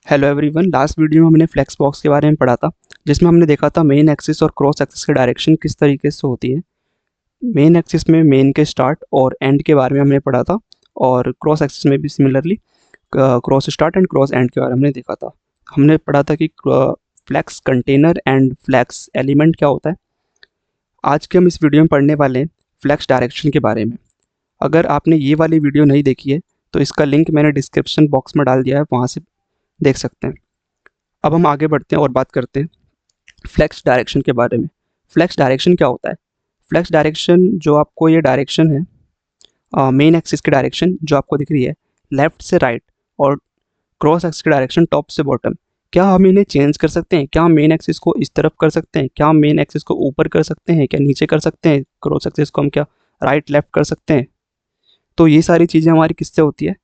Hello everyone. Last video में हमने flex box के बारे में पढ़ा था, जिसमें हमने देखा था मेन एक्सिस और क्रॉस एक्सिस की डायरेक्शन किस तरीके से होती है। मेन एक्सिस में मेन के स्टार्ट और एंड के बारे में हमने पढ़ा था, और क्रॉस एक्सिस में भी similarly cross start and cross and के बारे में हमने देखा था। हमने पढ़ा था कि flex container and flex element क्या होता है। आज के हम इस वीडियो में पढ़ने वाले हैं फ्लेक्स डायरेक्शन के बारे में। अगर आपने ये वाली वीडियो नहीं देखी है तो इसका लिंक मैंने डिस्क्रिप्शन बॉक्स में डाल दिया है, वहाँ से देख सकते हैं। अब हम आगे बढ़ते हैं और बात करते हैं फ्लेक्स डायरेक्शन के बारे में। फ्लेक्स डायरेक्शन क्या होता है? फ्लेक्स डायरेक्शन जो आपको ये डायरेक्शन है, मेन एक्सिस की डायरेक्शन जो आपको दिख रही है लेफ्ट से राइट, और क्रॉस एक्सिस की डायरेक्शन टॉप से बॉटम। क्या हम इन्हें चेंज कर सकते हैं? क्या हम मेन एक्सिस को इस तरफ कर सकते हैं? क्या हम मेन एक्सिस को ऊपर कर सकते हैं? क्या नीचे कर सकते हैं? क्रॉस एक्सिस को हम क्या राइट लेफ्ट कर सकते हैं? तो ये सारी चीज़ें हमारी किससे होती है?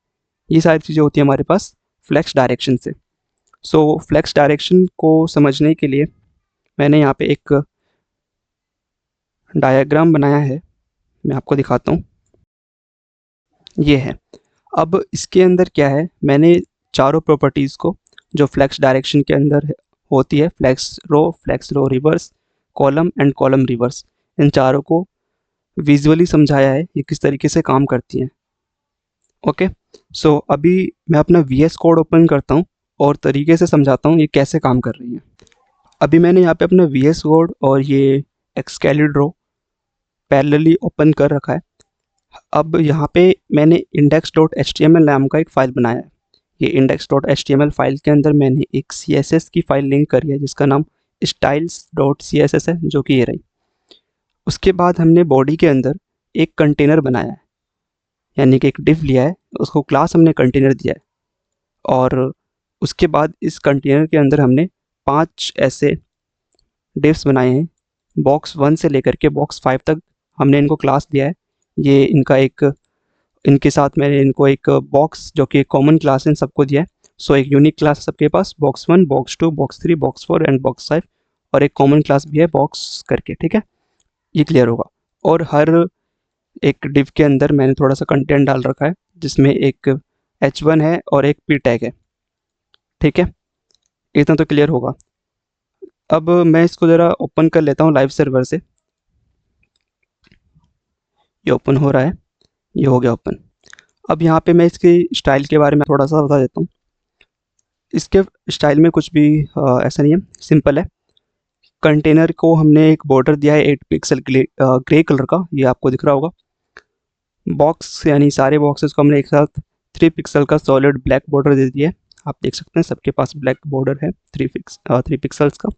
ये सारी चीज़ें होती है हमारे पास फ्लेक्स डायरेक्शन से। सो फ्लेक्स डायरेक्शन को समझने के लिए मैंने यहाँ पे एक डायग्राम बनाया है, मैं आपको दिखाता हूँ। ये है। अब इसके अंदर क्या है, मैंने चारों प्रॉपर्टीज़ को जो फ्लेक्स डायरेक्शन के अंदर होती है, flex row reverse, column and column reverse, इन चारों को विजुअली समझाया है ये किस तरीके से काम करती हैं। ओके, सो अभी मैं अपना VS कोड ओपन करता हूँ और तरीके से समझाता हूँ ये कैसे काम कर रही है। अभी मैंने यहाँ पे अपना VS कोड और ये एक्सकैलिड रो पैरेलली ओपन कर रखा है। अब यहाँ पे मैंने index.html नाम का एक फ़ाइल बनाया है। ये index.html फाइल के अंदर मैंने एक CSS की फ़ाइल लिंक करी है जिसका नाम styles.css है, जो कि ये रही। उसके बाद हमने बॉडी के अंदर एक कंटेनर बनाया है, यानी कि एक डिव लिया है, उसको क्लास हमने कंटेनर दिया है। और उसके बाद इस कंटेनर के अंदर हमने 5 ऐसे डिव्स बनाए हैं, बॉक्स 1 से लेकर के बॉक्स 5 तक हमने इनको क्लास दिया है। ये इनके साथ मैंने इनको एक बॉक्स जो कि कॉमन क्लास है इन सबको दिया है। सो एक यूनिक क्लास है सबके पास, box 1, box 2, box 3, box 4 and box 5, और एक कॉमन क्लास भी है बॉक्स करके। ठीक है, ये क्लियर होगा। और हर एक डिव के अंदर मैंने थोड़ा सा कंटेंट डाल रखा है, जिसमें एक H1 है और एक P टैग है। ठीक है, इतना तो क्लियर होगा। अब मैं इसको ज़रा ओपन कर लेता हूँ लाइव सर्वर से। ये ओपन हो रहा है, ये हो गया ओपन। अब यहाँ पे मैं इसकी स्टाइल के बारे में थोड़ा सा बता देता हूँ। इसके स्टाइल में कुछ भी ऐसा नहीं है, सिंपल है। कंटेनर को हमने एक बॉर्डर दिया है 8 पिक्सल ग्रे कलर का, ये आपको दिख रहा होगा। बॉक्स यानी सारे बॉक्सेस को हमने एक साथ 3 पिक्सल का सॉलिड ब्लैक बॉर्डर दे दिया है। आप देख सकते हैं सबके पास ब्लैक बॉर्डर है 3 पिक्सल्स का।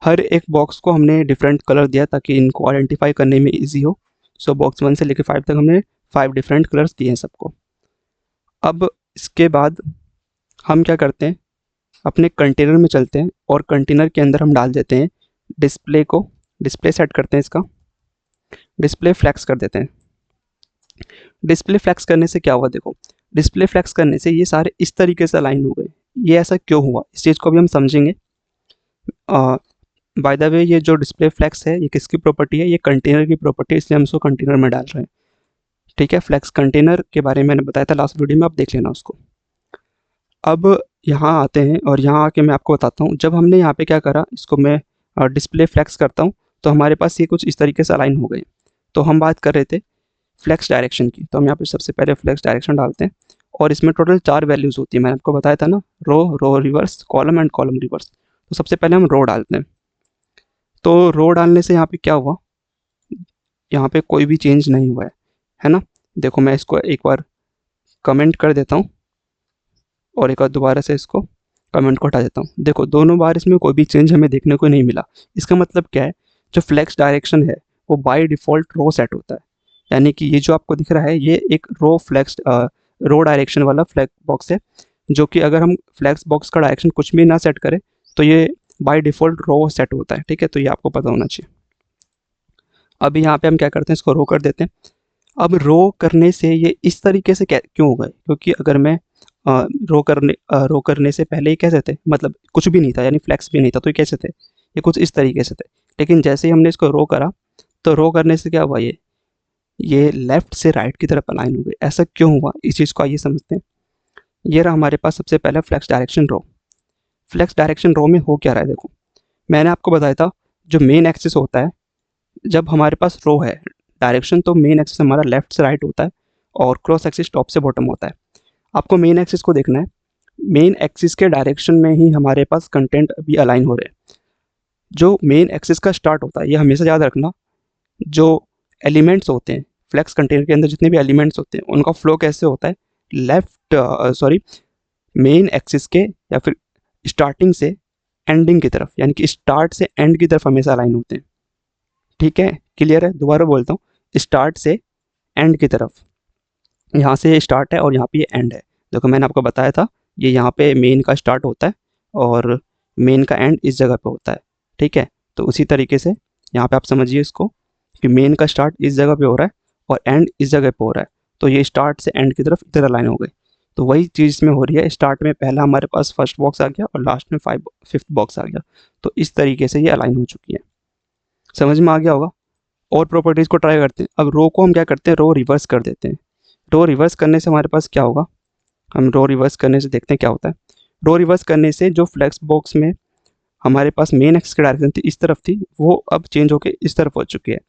हर एक बॉक्स को हमने डिफरेंट कलर दिया ताकि इनको आइडेंटिफाई करने में ईजी हो। सो बॉक्स 1 से लेकर 5 तक हमने 5 डिफरेंट कलर्स दिए हैं सबको। अब इसके बाद हम क्या करते हैं, अपने कंटेनर में चलते हैं और कंटेनर के अंदर हम डाल देते हैं डिस्प्ले सेट करते हैं, इसका डिस्प्ले फ्लैक्स कर देते हैं। डिस्प्ले फ्लैक्स करने से क्या हुआ, देखो डिस्प्ले फ्लैक्स करने से ये सारे इस तरीके से अलाइन हो गए। ये ऐसा क्यों हुआ, इस चीज़ को भी हम समझेंगे। बाय द वे, ये जो डिस्प्ले फ्लैक्स है ये किसकी प्रॉपर्टी है? ये कंटेनर की प्रॉपर्टी है, इसलिए हम इसको कंटेनर में डाल रहे हैं। ठीक है, फ्लैक्स कंटेनर के बारे में मैंने बताया था लास्ट वीडियो में, आप देख लेना उसको। अब यहाँ आते हैं और यहाँ आके मैं आपको बताता हूँ, जब हमने यहाँ पे क्या करा, इसको मैं डिस्प्ले फ्लैक्स करता हूँ तो हमारे पास ये कुछ इस तरीके से अलाइन हो गए। तो हम बात कर रहे थे फ्लैक्स डायरेक्शन की, तो हम यहाँ पे सबसे पहले फ्लैक्स डायरेक्शन डालते हैं। और इसमें टोटल 4 वैल्यूज़ होती है, मैंने आपको बताया था ना, row reverse, column and column reverse. तो सबसे पहले हम रो डालते हैं। तो रो डालने से यहाँ पे क्या हुआ, यहाँ पे कोई भी चेंज नहीं हुआ है ना। देखो मैं इसको एक बार कमेंट कर देता हूँ और एक बार दोबारा से इसको कमेंट को हटा देता हूँ। देखो दोनों बार इसमें कोई भी चेंज हमें देखने को नहीं मिला। इसका मतलब क्या है, जो फ्लैक्स डायरेक्शन है वो बाय डिफ़ॉल्ट रो सेट होता है। यानी कि ये जो आपको दिख रहा है ये एक रो डायरेक्शन वाला फ्लैग बॉक्स है, जो कि अगर हम फ्लैक्स बॉक्स का डायरेक्शन कुछ भी ना सेट करें तो ये बाय डिफ़ॉल्ट रो सेट होता है। ठीक है, तो ये आपको पता होना चाहिए। अभी यहाँ पे हम क्या करते हैं, इसको रो कर देते हैं। अब रो करने से ये इस तरीके से क्यों हो गए, क्योंकि अगर मैं रो करने से पहले ये कैसे थे, मतलब कुछ भी नहीं था, यानी फ्लैक्स भी नहीं था, तो ये कैसे थे, ये कुछ इस तरीके से थे। लेकिन जैसे ही हमने इसको रो करा तो रो करने से क्या हुआ, ये लेफ्ट से राइट की तरफ अलाइन हो गए। ऐसा क्यों हुआ, इस चीज़ को आइए समझते हैं। ये रहा हमारे पास सबसे पहला फ्लेक्स डायरेक्शन रो। फ्लेक्स डायरेक्शन रो में हो क्या रहा है, देखो मैंने आपको बताया था जो मेन एक्सिस होता है, जब हमारे पास रो है डायरेक्शन, तो मेन एक्सिस हमारा लेफ्ट से राइट होता है और क्रॉस एक्सिस टॉप से बॉटम होता है। आपको मेन एक्सिस को देखना है, मेन एक्सिस के डायरेक्शन में ही हमारे पास कंटेंट अभी अलाइन हो रहे हैं। जो मेन एक्सिस का स्टार्ट होता है, ये हमेशा याद रखना, जो एलिमेंट्स होते हैं फ्लेक्स कंटेनर के अंदर, जितने भी एलिमेंट्स होते हैं उनका फ्लो कैसे होता है, लेफ्ट सॉरी मेन एक्सिस के या फिर स्टार्टिंग से एंडिंग की तरफ, यानी कि स्टार्ट से एंड की तरफ हमेशा अलाइन होते हैं। ठीक है, क्लियर है? दोबारा बोलता हूँ, स्टार्ट से एंड की तरफ, यहाँ से ये स्टार्ट है और यहाँ पे ये एंड है। देखो मैंने आपको बताया था, ये यहाँ पे मेन का स्टार्ट होता है और मेन का एंड इस जगह पे होता है। ठीक है, तो उसी तरीके से यहाँ पे आप समझिए इसको कि मेन का स्टार्ट इस जगह पे हो रहा है और एंड इस जगह पे हो रहा है, तो ये स्टार्ट से एंड की तरफ इधर अलाइन हो गई। तो वही चीज़ इसमें हो रही है, स्टार्ट में पहला हमारे पास फर्स्ट बॉक्स आ गया और लास्ट में फिफ्थ बॉक्स आ गया, तो इस तरीके से ये अलाइन हो चुकी है। समझ में आ गया होगा? और प्रॉपर्टीज़ को ट्राई करते हैं। अब रो को हम क्या करते हैं, रो रिवर्स कर देते हैं। रो रिवर्स करने से हमारे पास क्या होगा, हम रो रिवर्स करने से देखते हैं क्या होता है। रो रिवर्स करने से जो फ्लेक्स बॉक्स में हमारे पास मेन एक्सिस की डायरेक्शन थी इस तरफ थी, वो अब चेंज होकर इस तरफ हो चुकी है।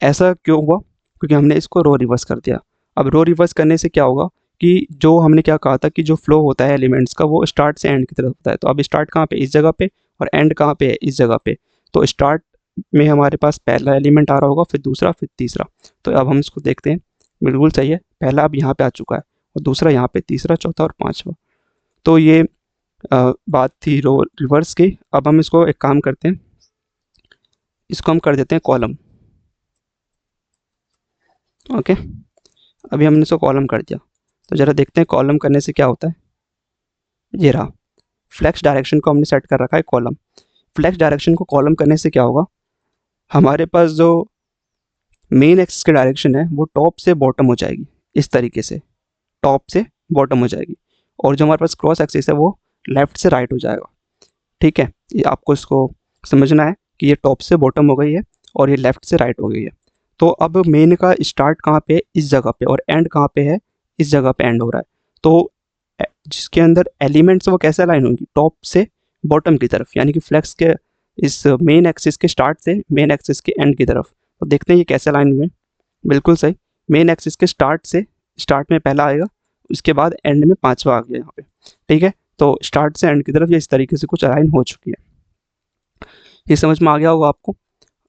ऐसा क्यों हुआ? क्योंकि हमने इसको रो रिवर्स कर दिया। अब रो रिवर्स करने से क्या होगा कि जो हमने क्या कहा था कि जो फ्लो होता है एलिमेंट्स का, वो स्टार्ट से एंड की तरफ होता है। तो अब स्टार्ट कहाँ पे, इस जगह पे, और एंड कहाँ पे है, इस जगह पे। तो स्टार्ट में हमारे पास पहला एलिमेंट आ रहा होगा, फिर दूसरा, फिर तीसरा। तो अब हम इसको देखते हैं, बिल्कुल सही है, पहला अब यहाँ पे आ चुका है और दूसरा यहाँ पे, तीसरा, चौथा और पाँचवा। तो ये बात थी रो रिवर्स की। अब हम इसको एक काम करते हैं, इसको हम कर देते हैं कॉलम। ओके, अभी हमने इसको कॉलम कर दिया, तो ज़रा देखते हैं कॉलम करने से क्या होता है। ये रहा, फ्लेक्स डायरेक्शन को हमने सेट कर रखा है कॉलम। फ्लेक्स डायरेक्शन को कॉलम करने से क्या होगा, हमारे पास जो मेन एक्सिस की डायरेक्शन है वो टॉप से बॉटम हो जाएगी, इस तरीके से टॉप से बॉटम हो जाएगी, और जो हमारे पास क्रॉस एक्सिस है वो लेफ्ट से राइट हो जाएगा। ठीक है, ये आपको इसको समझना है कि ये टॉप से बॉटम हो गई है और ये लेफ्ट से राइट हो गई है। तो अब मेन का स्टार्ट कहाँ पे है, इस जगह पे, और एंड कहाँ पे है, इस जगह पे एंड हो रहा है। तो जिसके अंदर एलिमेंट्स वो कैसे अलाइन होंगी, टॉप से बॉटम की तरफ, यानी कि फ्लेक्स के इस मेन एक्सिस के स्टार्ट से मेन एक्सिस के एंड की तरफ। तो देखते हैं ये कैसे अलाइन हुए। बिल्कुल सही, मेन एक्सिस के स्टार्ट से, स्टार्ट में पहला आएगा, उसके बाद एंड में पांचवा आ गया यहाँ पे। ठीक है, तो स्टार्ट से एंड की तरफ ये इस तरीके से कुछ अलाइन हो चुकी है। ये समझ में आ गया होगा आपको?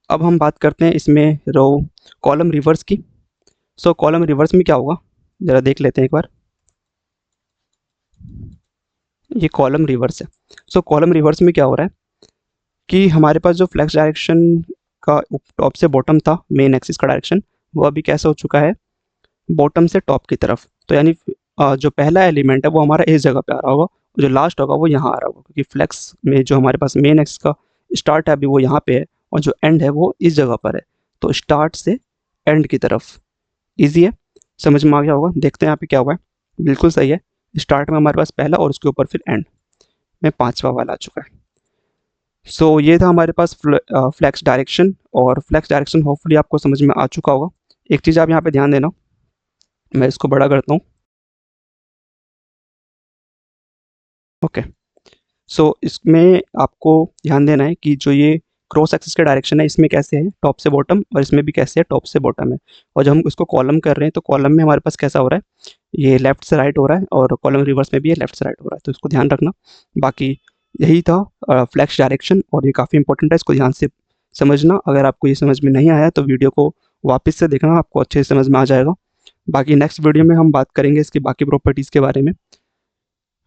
अब हम बात करते हैं इसमें रो कॉलम रिवर्स की। सो कॉलम रिवर्स में क्या होगा, ज़रा देख लेते हैं एक बार। ये कॉलम रिवर्स है। सो कॉलम रिवर्स में क्या हो रहा है कि हमारे पास जो फ्लेक्स डायरेक्शन का टॉप से बॉटम था, मेन एक्सिस का डायरेक्शन, वो अभी कैसा हो चुका है, बॉटम से टॉप की तरफ। तो यानी जो पहला एलिमेंट है वो हमारा इस जगह पे आ रहा होगा, जो लास्ट होगा वो यहाँ आ रहा होगा, क्योंकि फ्लेक्स में जो हमारे पास मेन एक्सिस का स्टार्ट है अभी वो यहाँ पे है और जो एंड है वो इस जगह पर है। तो स्टार्ट से एंड की तरफ। ईजी है, समझ में आ गया होगा? देखते हैं यहाँ पे क्या हुआ है। बिल्कुल सही है, स्टार्ट में हमारे पास पहला और उसके ऊपर फिर एंड में पांचवा वाला आ चुका है। सो ये था हमारे पास फ्लेक्स डायरेक्शन, और फ्लेक्स डायरेक्शन होपफुली आपको समझ में आ चुका होगा। एक चीज़ आप यहाँ पे ध्यान देना, मैं इसको बड़ा करता हूँ। ओके, सो इसमें आपको ध्यान देना है कि जो ये क्रॉस एक्सिस का डायरेक्शन है, इसमें कैसे है टॉप से बॉटम, और इसमें भी कैसे है टॉप से बॉटम है। और जब हम इसको कॉलम कर रहे हैं तो कॉलम में हमारे पास कैसा हो रहा है, ये लेफ्ट से राइट हो रहा है, और कॉलम रिवर्स में भी ये लेफ्ट से राइट हो रहा है, तो इसको ध्यान रखना। बाकी यही था फ्लैक्स डायरेक्शन, और ये काफ़ी इंपॉर्टेंट है, इसको ध्यान से समझना। अगर आपको ये समझ में नहीं आया तो वीडियो को वापस से देखना, आपको अच्छे से समझ में आ जाएगा। बाकी नेक्स्ट वीडियो में हम बात करेंगे इसकी बाकी प्रॉपर्टीज़ के बारे में।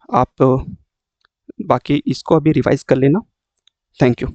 आप बाकी इसको अभी रिवाइज कर लेना। Thank you.